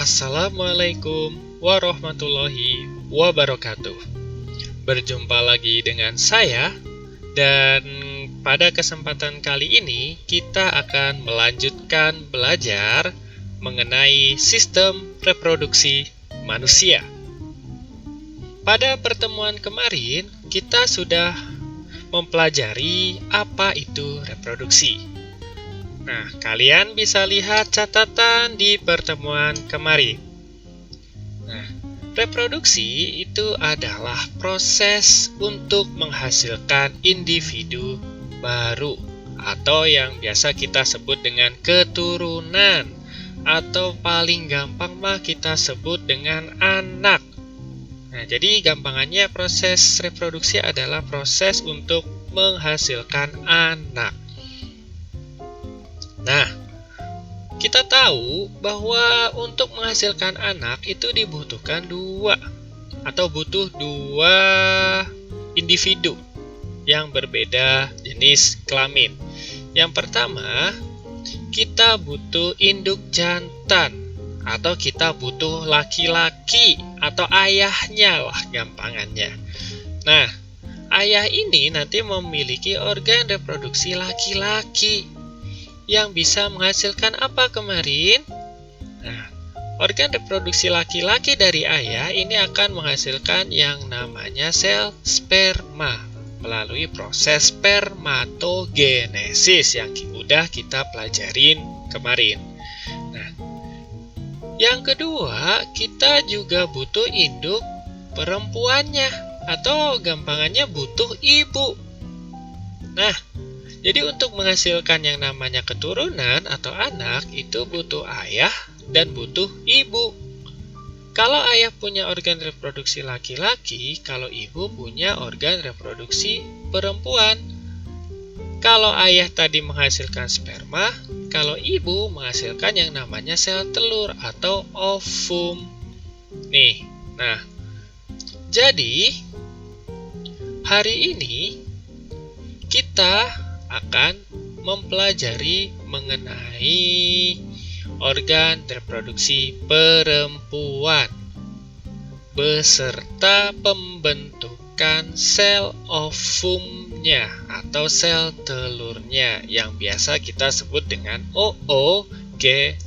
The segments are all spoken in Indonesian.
Assalamualaikum warahmatullahi wabarakatuh. Berjumpa lagi dengan saya, dan pada kesempatan kali ini kita akan melanjutkan belajar mengenai sistem reproduksi manusia. Pada pertemuan kemarin, kita sudah mempelajari apa itu reproduksi. Nah, kalian bisa lihat catatan di pertemuan kemarin. Nah, reproduksi itu adalah proses untuk menghasilkan individu baru atau yang biasa kita sebut dengan keturunan, atau paling gampang mah kita sebut dengan anak. Nah, jadi gampangannya proses reproduksi adalah proses untuk menghasilkan anak. Nah, kita tahu bahwa untuk menghasilkan anak itu dibutuhkan butuh dua individu yang berbeda jenis kelamin. Yang pertama, kita butuh induk jantan, atau kita butuh laki-laki atau ayahnya lah gampangannya. Nah, ayah ini nanti memiliki organ reproduksi laki-laki yang bisa menghasilkan apa kemarin? Nah, organ reproduksi laki-laki dari ayah ini akan menghasilkan yang namanya sel sperma melalui proses spermatogenesis yang udah kita pelajarin kemarin. Nah, yang kedua, kita juga butuh induk perempuannya, atau gampangannya butuh ibu. Nah, jadi untuk menghasilkan yang namanya keturunan atau anak itu butuh ayah dan butuh ibu. Kalau ayah punya organ reproduksi laki-laki, kalau ibu punya organ reproduksi perempuan. Kalau ayah tadi menghasilkan sperma, kalau ibu menghasilkan yang namanya sel telur atau ovum. Nah, jadi hari ini kita akan mempelajari mengenai organ reproduksi perempuan beserta pembentukan sel ovumnya atau sel telurnya yang biasa kita sebut dengan oogenesis.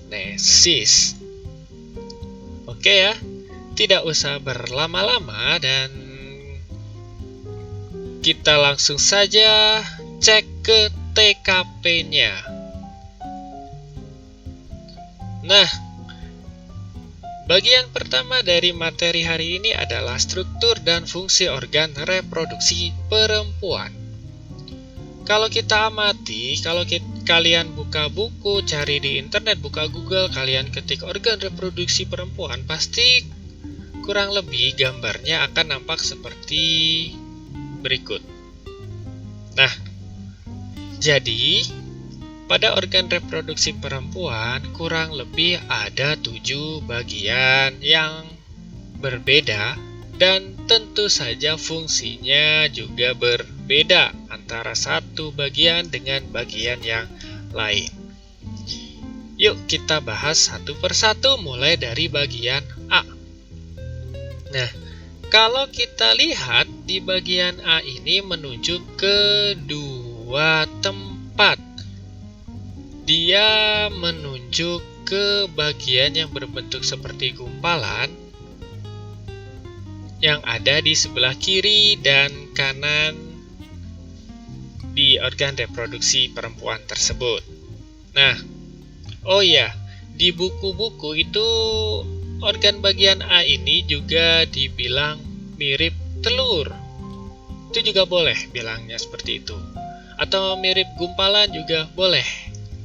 Oke ya, tidak usah berlama-lama dan kita langsung saja cek ke TKP-nya. Nah, bagian pertama dari materi hari ini adalah struktur dan fungsi organ reproduksi perempuan. Kalau kita amati, kalian buka buku, cari di internet, buka Google, kalian ketik organ reproduksi perempuan, pasti kurang lebih gambarnya akan nampak seperti berikut. Nah, jadi, pada organ reproduksi perempuan kurang lebih ada 7 bagian yang berbeda dan tentu saja fungsinya juga berbeda antara satu bagian dengan bagian yang lain. Yuk kita bahas satu persatu mulai dari bagian A. Nah, kalau kita lihat di bagian A ini menunjuk ke dua tempat. Dia menunjuk ke bagian yang berbentuk seperti gumpalan yang ada di sebelah kiri dan kanan di organ reproduksi perempuan tersebut. Nah, di buku-buku itu organ bagian A ini juga dibilang mirip telur. Itu juga boleh bilangnya seperti itu. Atau mirip gumpalan juga boleh.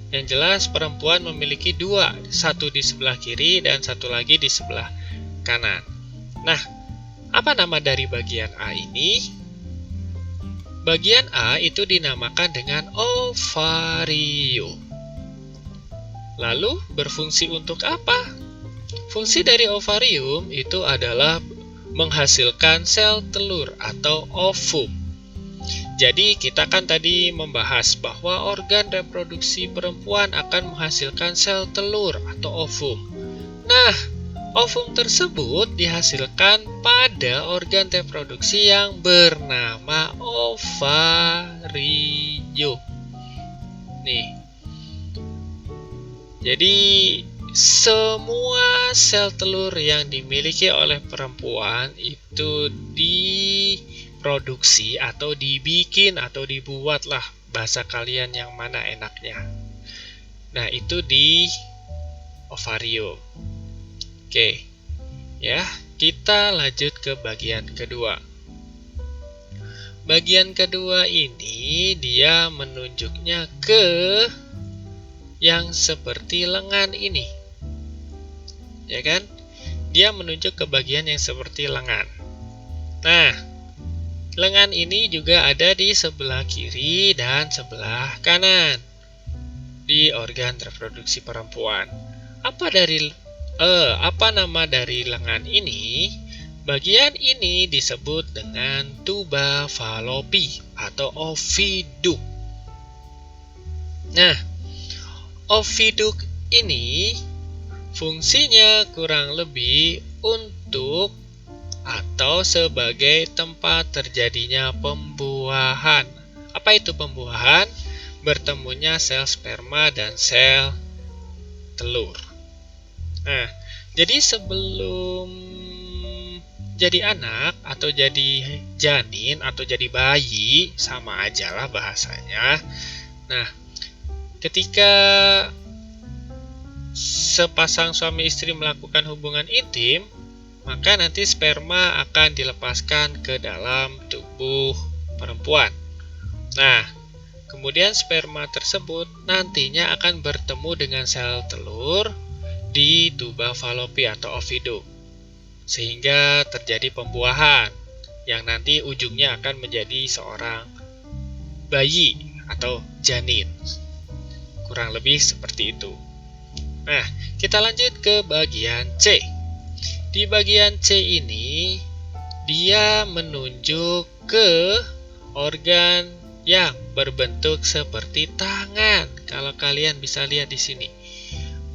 Yang jelas perempuan memiliki dua, satu di sebelah kiri dan satu lagi di sebelah kanan. Nah, apa nama dari bagian A ini? Bagian A itu dinamakan dengan ovarium. Lalu berfungsi untuk apa? Fungsi dari ovarium itu adalah menghasilkan sel telur atau ovum. Jadi kita kan tadi membahas bahwa organ reproduksi perempuan akan menghasilkan sel telur atau ovum. Nah, Ovum tersebut dihasilkan pada organ reproduksi yang bernama ovarium. Nih. Jadi semua sel telur yang dimiliki oleh perempuan itu diproduksi atau dibikin atau dibuatlah, bahasa kalian yang mana enaknya. Nah, itu di ovarium. Oke, ya, kita lanjut ke bagian kedua. Bagian kedua ini dia menunjuknya ke yang seperti lengan ini. Ya kan? Dia menunjuk ke bagian yang seperti lengan. Nah, lengan ini juga ada di sebelah kiri dan sebelah kanan di organ reproduksi perempuan. Apa nama dari lengan ini? Bagian ini disebut dengan tuba fallopi atau oviduk. Nah, oviduk ini fungsinya kurang lebih untuk atau sebagai tempat terjadinya pembuahan. Apa itu pembuahan? Bertemunya sel sperma dan sel telur. Nah, jadi sebelum jadi anak atau jadi janin atau jadi bayi, sama aja lah bahasanya. Nah, ketika sepasang suami istri melakukan hubungan intim, maka nanti sperma akan dilepaskan ke dalam tubuh perempuan. Nah, kemudian sperma tersebut nantinya akan bertemu dengan sel telur di tuba fallopi atau oviduk, sehingga terjadi pembuahan yang nanti ujungnya akan menjadi seorang bayi atau janin. Kurang lebih seperti itu. Nah, kita lanjut ke bagian C. Di bagian C ini dia menunjuk ke organ yang berbentuk seperti tangan. Kalau kalian bisa lihat di sini,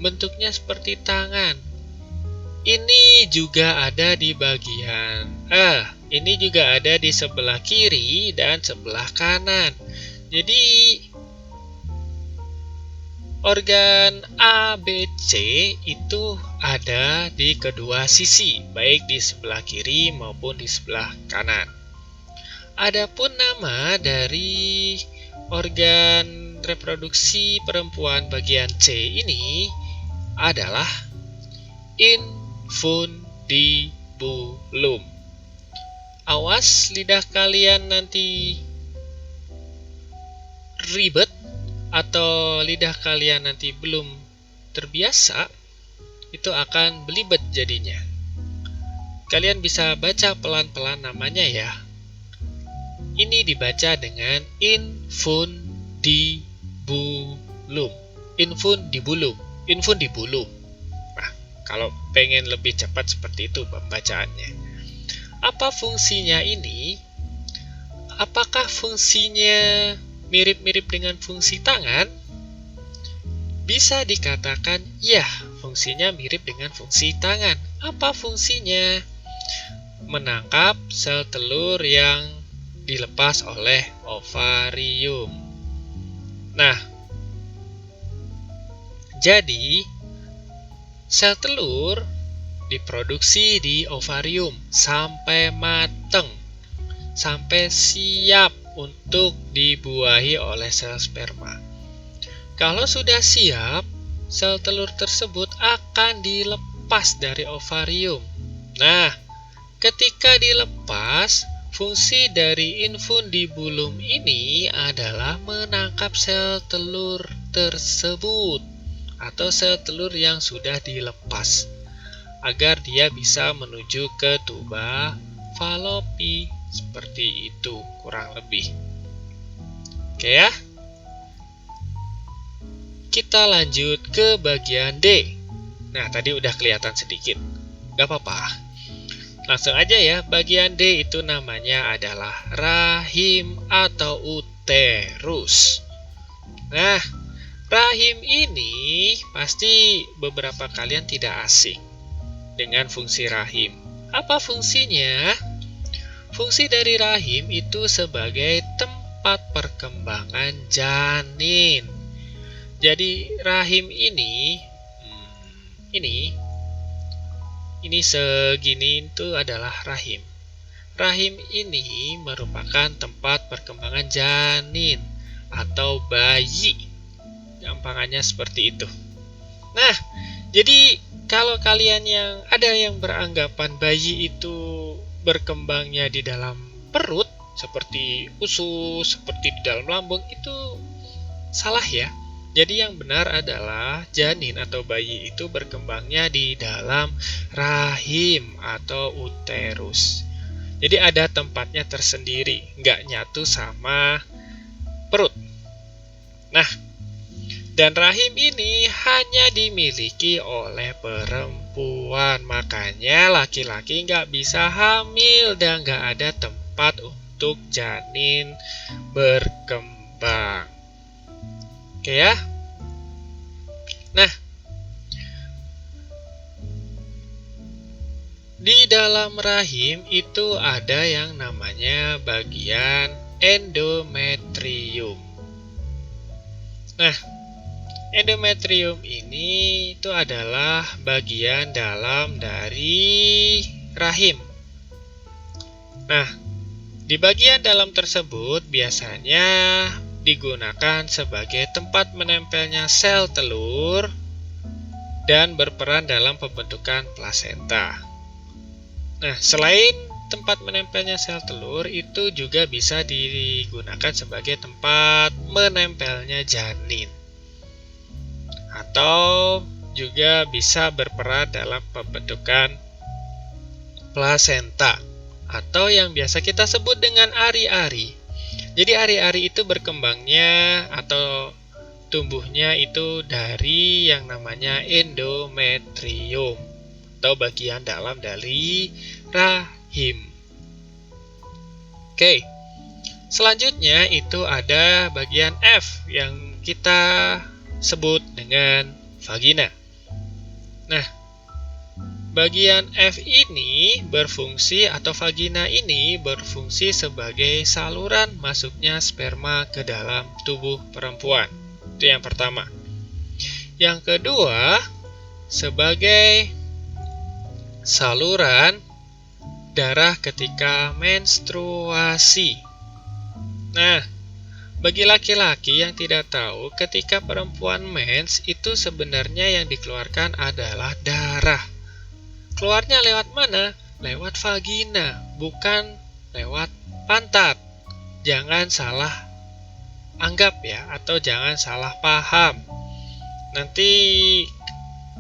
bentuknya seperti tangan. Ini juga ada di bagian ini juga ada di sebelah kiri dan sebelah kanan. Jadi organ A, B, C itu ada di kedua sisi, baik di sebelah kiri maupun di sebelah kanan. Adapun nama dari organ reproduksi perempuan bagian C ini adalah infundibulum. Awas lidah kalian nanti ribet atau lidah kalian nanti belum terbiasa, itu akan belibet jadinya. Kalian bisa baca pelan-pelan namanya ya. Ini dibaca dengan infundibulum. Infundibulum. Nah, kalau pengen lebih cepat seperti itu pembacaannya. Apa fungsinya ini? Apakah fungsinya mirip-mirip dengan fungsi tangan? Bisa dikatakan ya, fungsinya mirip dengan fungsi tangan. Apa fungsinya? Menangkap sel telur yang dilepas oleh ovarium. Nah, jadi sel telur diproduksi di ovarium sampai matang, sampai siap untuk dibuahi oleh sel sperma. Kalau sudah siap, sel telur tersebut akan dilepas dari ovarium. Nah, ketika dilepas, fungsi dari infundibulum ini adalah menangkap sel telur tersebut atau sel telur yang sudah dilepas agar dia bisa menuju ke tuba fallopi. Seperti itu kurang lebih. Oke ya. Kita lanjut ke bagian D. Nah, tadi udah kelihatan sedikit. Gak apa-apa. Langsung aja ya, bagian D itu namanya adalah rahim atau uterus. Nah, rahim ini pasti beberapa kalian tidak asing. dengan fungsi rahim. Apa fungsinya? Fungsi dari rahim itu sebagai tempat perkembangan janin. Jadi rahim ini segini itu adalah rahim. Rahim ini merupakan tempat perkembangan janin atau bayi. Gampangannya seperti itu. Nah, jadi kalau kalian ada yang beranggapan bayi itu berkembangnya di dalam perut, seperti usus, seperti di dalam lambung, itu salah ya. Jadi yang benar adalah janin atau bayi itu berkembangnya di dalam rahim atau uterus. Jadi ada tempatnya tersendiri, nggak nyatu sama perut. Nah, dan rahim ini hanya dimiliki oleh perempuan. Makanya laki-laki nggak bisa hamil dan nggak ada tempat untuk janin berkembang. Oke ya. Nah, di dalam rahim itu ada yang namanya bagian endometrium. Nah, endometrium ini itu adalah bagian dalam dari rahim. Nah, di bagian dalam tersebut biasanya digunakan sebagai tempat menempelnya sel telur dan berperan dalam pembentukan plasenta. Nah, selain tempat menempelnya sel telur, itu juga bisa digunakan sebagai tempat menempelnya janin. Atau juga bisa berperan dalam pembentukan plasenta. Atau yang biasa kita sebut dengan ari-ari. Jadi ari-ari itu berkembangnya atau tumbuhnya itu dari yang namanya endometrium atau bagian dalam dari rahim. Oke, selanjutnya itu ada bagian F yang kita sebut dengan vagina. Nah, bagian F ini berfungsi atau vagina ini berfungsi sebagai saluran masuknya sperma ke dalam tubuh perempuan. Itu yang pertama. Yang kedua, sebagai saluran darah ketika menstruasi. Nah, bagi laki-laki yang tidak tahu, ketika perempuan mens itu sebenarnya yang dikeluarkan adalah darah. Keluarnya lewat mana? Lewat vagina, bukan lewat pantat. Jangan salah anggap ya, atau jangan salah paham. Nanti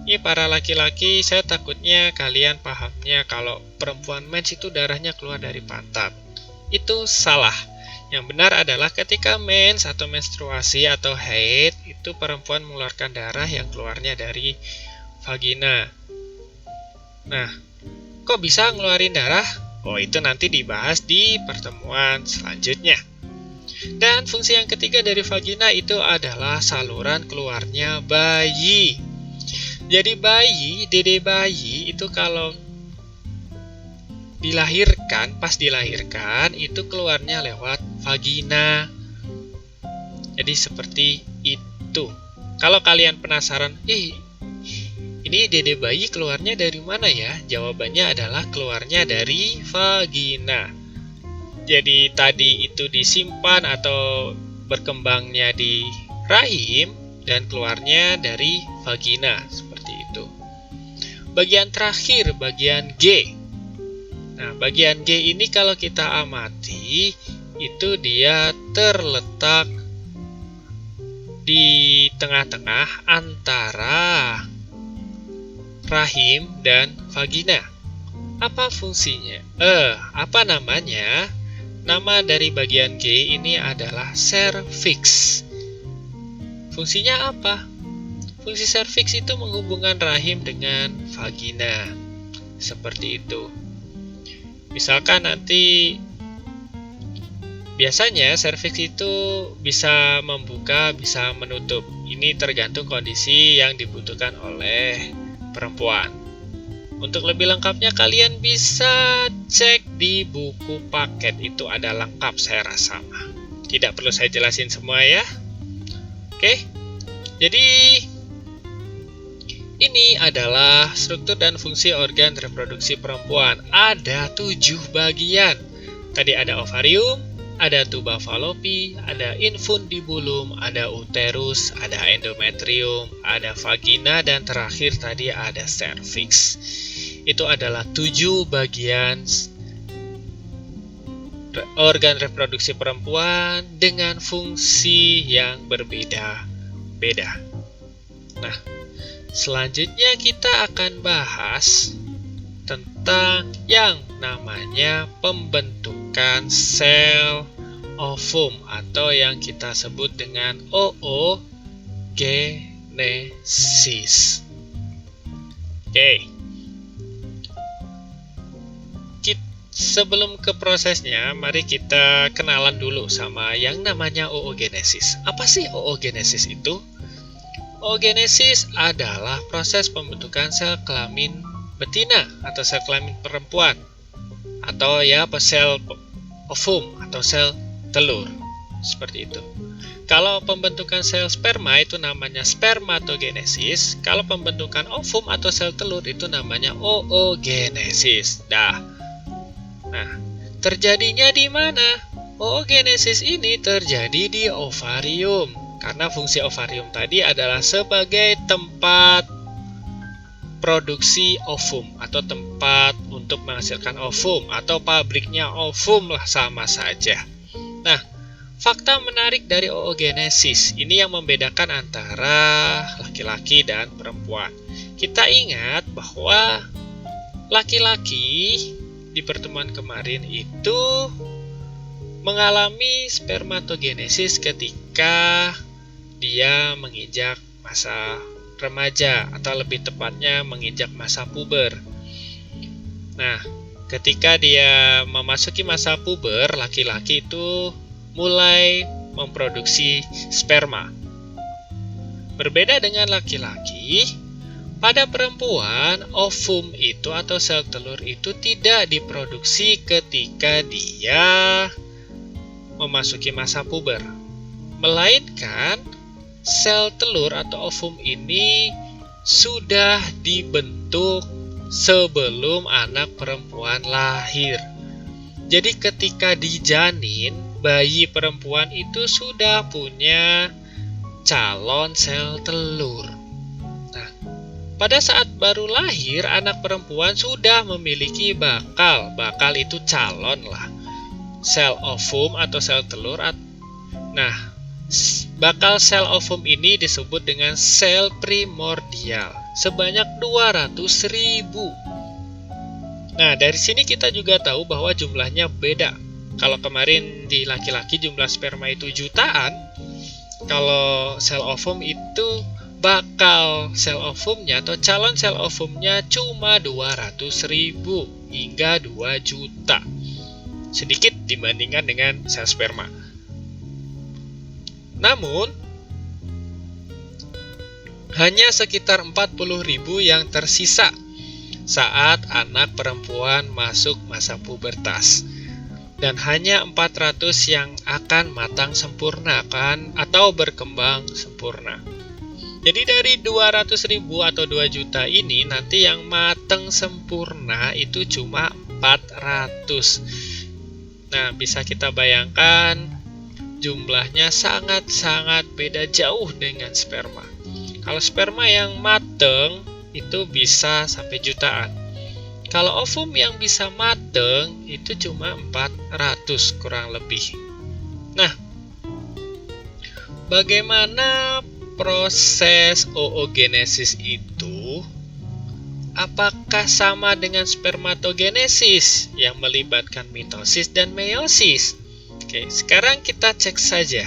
ini para laki-laki, saya takutnya kalian pahamnya kalau perempuan mens itu darahnya keluar dari pantat. Itu salah. Yang benar adalah ketika mens atau menstruasi atau haid, itu perempuan mengeluarkan darah yang keluarnya dari vagina. Nah, kok bisa ngeluarin darah? Oh, itu nanti dibahas di pertemuan selanjutnya. Dan fungsi yang ketiga dari vagina itu adalah saluran keluarnya bayi. Jadi dede bayi itu kalau dilahirkan, pas dilahirkan itu keluarnya lewat vagina. Jadi seperti itu. Kalau kalian penasaran, ini dede bayi keluarnya dari mana ya? Jawabannya adalah keluarnya dari vagina. Jadi tadi itu disimpan atau berkembangnya di rahim dan keluarnya dari vagina, seperti itu. Bagian terakhir, bagian G. Nah, bagian G ini kalau kita amati, itu dia terletak di tengah-tengah antara rahim dan vagina. Apa fungsinya? Apa namanya? Nama dari bagian G ini adalah serviks. Fungsinya apa? Fungsi serviks itu menghubungkan rahim dengan vagina. Seperti itu. Misalkan nanti biasanya serviks itu bisa membuka, bisa menutup. Ini tergantung kondisi yang dibutuhkan oleh perempuan. Untuk lebih lengkapnya kalian bisa cek di buku paket, itu ada lengkap saya rasa. Tidak perlu saya jelasin semua ya. Oke, jadi ini adalah struktur dan fungsi organ reproduksi perempuan. Ada 7 bagian. Tadi ada ovarium, ada tuba fallopi, ada infundibulum, ada uterus, ada endometrium, ada vagina, dan terakhir tadi ada cervix. Itu adalah 7 bagian organ reproduksi perempuan dengan fungsi yang berbeda-beda. Nah, selanjutnya kita akan bahas tentang yang namanya pembentukan sel ovum atau yang kita sebut dengan oogenesis. Oke. Sebelum ke prosesnya, mari kita kenalan dulu sama yang namanya oogenesis. Apa sih oogenesis itu? Oogenesis adalah proses pembentukan sel kelamin betina atau sel kelamin perempuan, atau ya sel ovum atau sel telur, seperti itu. Kalau pembentukan sel sperma itu namanya spermatogenesis. Kalau pembentukan ovum atau sel telur itu namanya oogenesis. Nah, terjadinya di mana? Oogenesis ini terjadi di ovarium. Karena fungsi ovarium tadi adalah sebagai tempat produksi ovum atau tempat untuk menghasilkan ovum atau pabriknya ovum lah, sama saja. Nah, fakta menarik dari oogenesis ini yang membedakan antara laki-laki dan perempuan. Kita ingat bahwa laki-laki di pertemuan kemarin itu mengalami spermatogenesis ketika dia menginjak masa remaja atau lebih tepatnya menginjak masa puber. Nah, ketika dia memasuki masa puber, laki-laki itu mulai memproduksi sperma. Berbeda dengan laki-laki, pada perempuan, ovum itu atau sel telur itu tidak diproduksi ketika dia memasuki masa puber, melainkan sel telur atau ovum ini sudah dibentuk sebelum anak perempuan lahir. Jadi ketika dijanin, bayi perempuan itu sudah punya calon sel telur. Pada saat baru lahir, anak perempuan sudah memiliki bakal. Bakal itu calon lah. Sel ovum atau sel telur. Nah, bakal sel ovum ini disebut dengan sel primordial. Sebanyak 200.000. Nah, dari sini kita juga tahu bahwa jumlahnya beda. Kalau kemarin di laki-laki jumlah sperma itu jutaan. Kalau sel ovum itu bakal sel ovumnya atau calon sel ovumnya cuma 200.000 hingga 2 juta. Sedikit dibandingkan dengan sel sperma. Namun, hanya sekitar 40.000 yang tersisa saat anak perempuan masuk masa pubertas. Dan hanya 400 yang akan matang sempurna atau berkembang sempurna. Jadi dari 200.000 atau 2 juta ini nanti yang matang sempurna itu cuma 400. Nah, bisa kita bayangkan jumlahnya sangat-sangat beda jauh dengan sperma. Kalau sperma yang matang itu bisa sampai jutaan. Kalau ovum yang bisa matang itu cuma 400 kurang lebih. Nah, bagaimana proses oogenesis itu? Apakah sama dengan spermatogenesis yang melibatkan mitosis dan meiosis? Oke, sekarang kita cek saja.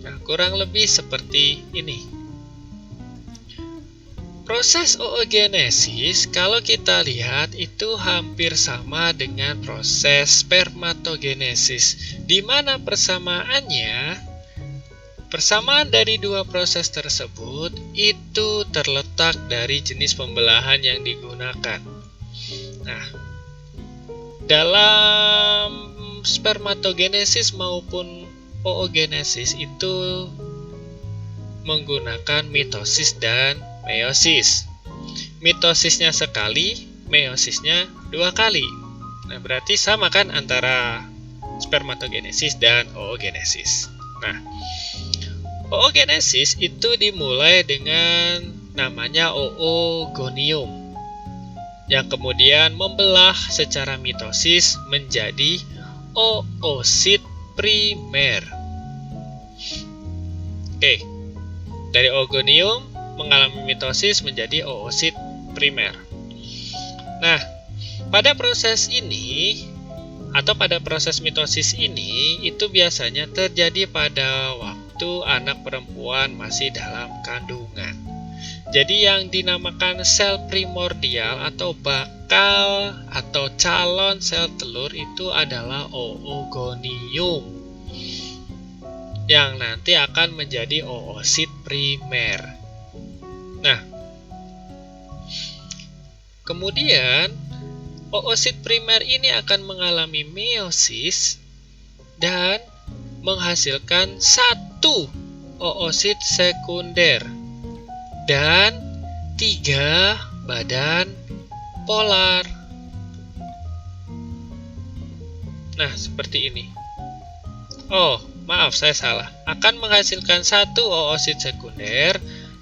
Nah, kurang lebih seperti ini. Proses oogenesis kalau kita lihat itu hampir sama dengan proses spermatogenesis. Di mana persamaannya? Persamaan dari dua proses tersebut itu terletak dari jenis pembelahan yang digunakan. Nah, dalam spermatogenesis maupun oogenesis itu menggunakan mitosis dan meiosis. Mitosisnya sekali, meosisnya 2 kali. Nah, berarti sama kan antara spermatogenesis dan oogenesis. Nah, oogenesis itu dimulai dengan namanya oogonium, yang kemudian membelah secara mitosis menjadi oosit primer. Oke, dari oogonium mengalami mitosis menjadi oosit primer. Nah, pada proses ini atau pada proses mitosis ini itu biasanya terjadi pada waktu anak perempuan masih dalam kandungan. Jadi yang dinamakan sel primordial atau bakal atau calon sel telur itu adalah oogonium yang nanti akan menjadi oosit primer. Nah, kemudian oosit primer ini akan mengalami meiosis dan menghasilkan satu oosit sekunder dan 3 badan polar. Nah, seperti ini. Oh, maaf, saya salah. Akan menghasilkan satu oosit sekunder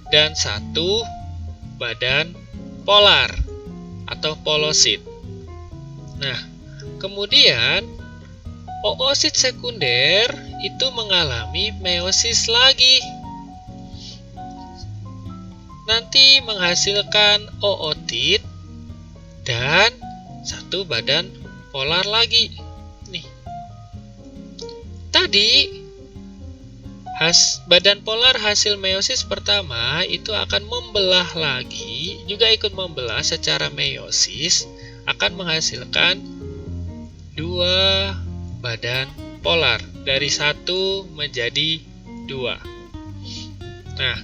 dan 1 badan polar atau polosit. Nah, kemudian oosit sekunder itu mengalami meiosis lagi. Nanti menghasilkan ootit dan 1 badan polar lagi. Nih. Tadi badan polar hasil meiosis pertama itu akan membelah lagi, juga ikut membelah secara meiosis, akan menghasilkan 2 badan polar, dari 1 menjadi 2. Nah,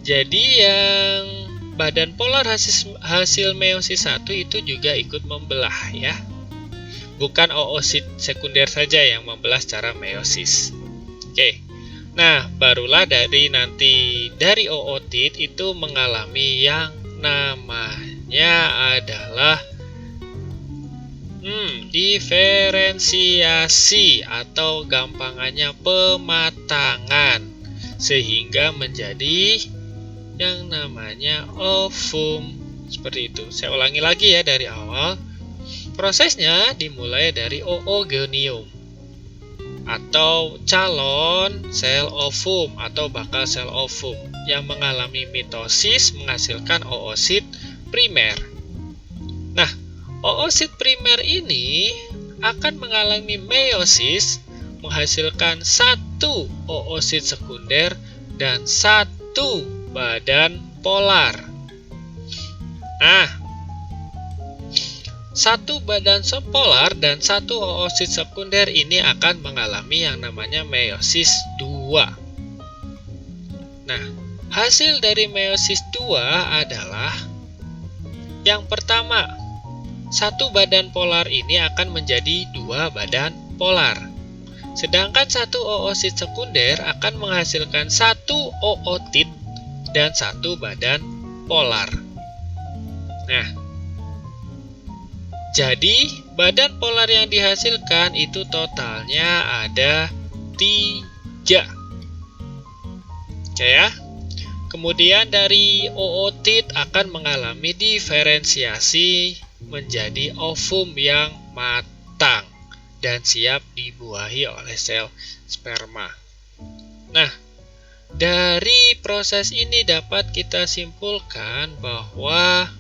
jadi yang badan polar hasil meiosis 1 itu juga ikut membelah ya. Bukan oosit sekunder saja yang membelah secara meiosis. Oke. Nah, barulah dari ootit itu mengalami yang namanya adalah diferensiasi atau gampangannya pematangan, sehingga menjadi yang namanya ovum. Seperti itu. Saya ulangi lagi ya dari awal. Prosesnya dimulai dari oogonium atau calon sel ovum atau bakal sel ovum yang mengalami mitosis menghasilkan oosit primer. Nah, oosit primer ini akan mengalami meiosis menghasilkan 1 oosit sekunder dan 1 badan polar. Nah, 1 badan polar dan 1 oosit sekunder ini akan mengalami yang namanya meiosis 2. Nah, hasil dari meiosis 2 adalah yang pertama, 1 badan polar ini akan menjadi 2 badan polar. Sedangkan 1 oosit sekunder akan menghasilkan 1 ootit dan 1 badan polar. Nah, jadi badan polar yang dihasilkan itu totalnya ada 3. Oke ya. Kemudian dari ootit akan mengalami diferensiasi menjadi ovum yang matang dan siap dibuahi oleh sel sperma. Nah, dari proses ini dapat kita simpulkan bahwa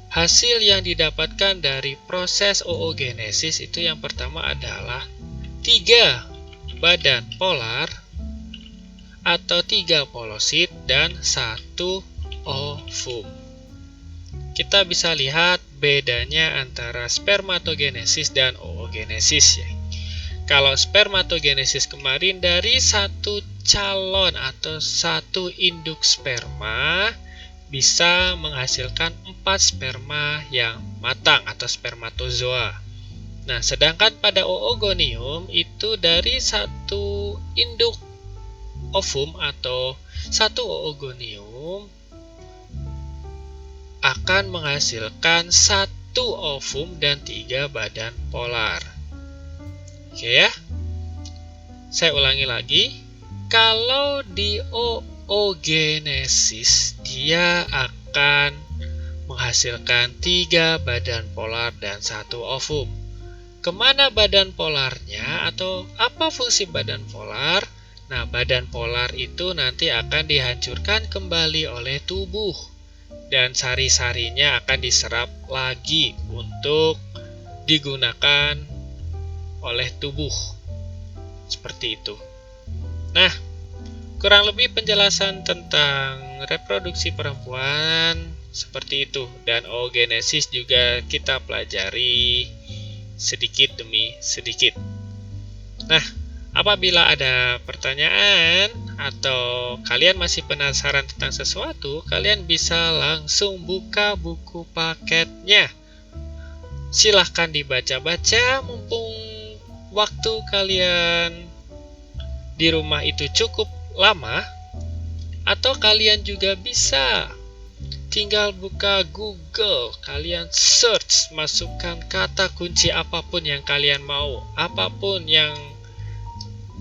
hasil yang didapatkan dari proses oogenesis itu yang pertama adalah 3 badan polar atau 3 polosit dan 1 ovum. Kita bisa lihat bedanya antara spermatogenesis dan oogenesis ya. Kalau spermatogenesis kemarin dari 1 calon atau satu induk sperma bisa menghasilkan 4 sperma yang matang atau spermatozoa. Nah, sedangkan pada oogonium itu dari satu induk ovum atau satu oogonium akan menghasilkan satu ovum dan 3 badan polar. Oke ya, saya ulangi lagi. Kalau di oogenesis, dia akan menghasilkan 3 badan polar dan 1 ovum. Kemana badan polarnya atau apa fungsi badan polar? Nah, badan polar itu nanti akan dihancurkan kembali oleh tubuh. Dan sari-sarinya akan diserap lagi untuk digunakan oleh tubuh. Seperti itu. Nah, kurang lebih penjelasan tentang reproduksi perempuan seperti itu. Dan oogenesis juga kita pelajari sedikit demi sedikit. Nah, apabila ada pertanyaan atau kalian masih penasaran tentang sesuatu, kalian bisa langsung buka buku paketnya. Silahkan dibaca-baca mumpung waktu kalian di rumah itu cukup lama, atau kalian juga bisa tinggal buka Google, kalian search, masukkan kata kunci apapun yang kalian mau, apapun yang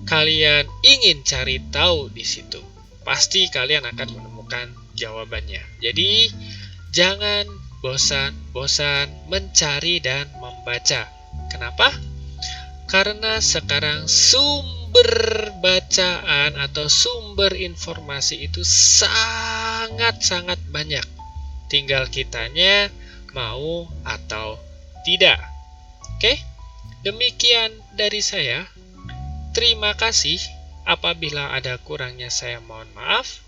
kalian ingin cari tahu di situ. Pasti kalian akan menemukan jawabannya. Jadi, jangan bosan-bosan mencari dan membaca. Kenapa? Karena sekarang sumber bacaan atau sumber informasi itu sangat-sangat banyak. Tinggal kitanya mau atau tidak. Oke? Demikian dari saya. Terima kasih. Apabila ada kurangnya saya mohon maaf.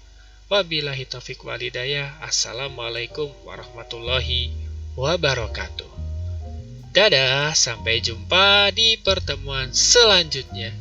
Wabillahi taufik walhidayah. Assalamualaikum warahmatullahi wabarakatuh. Dadah, sampai jumpa di pertemuan selanjutnya.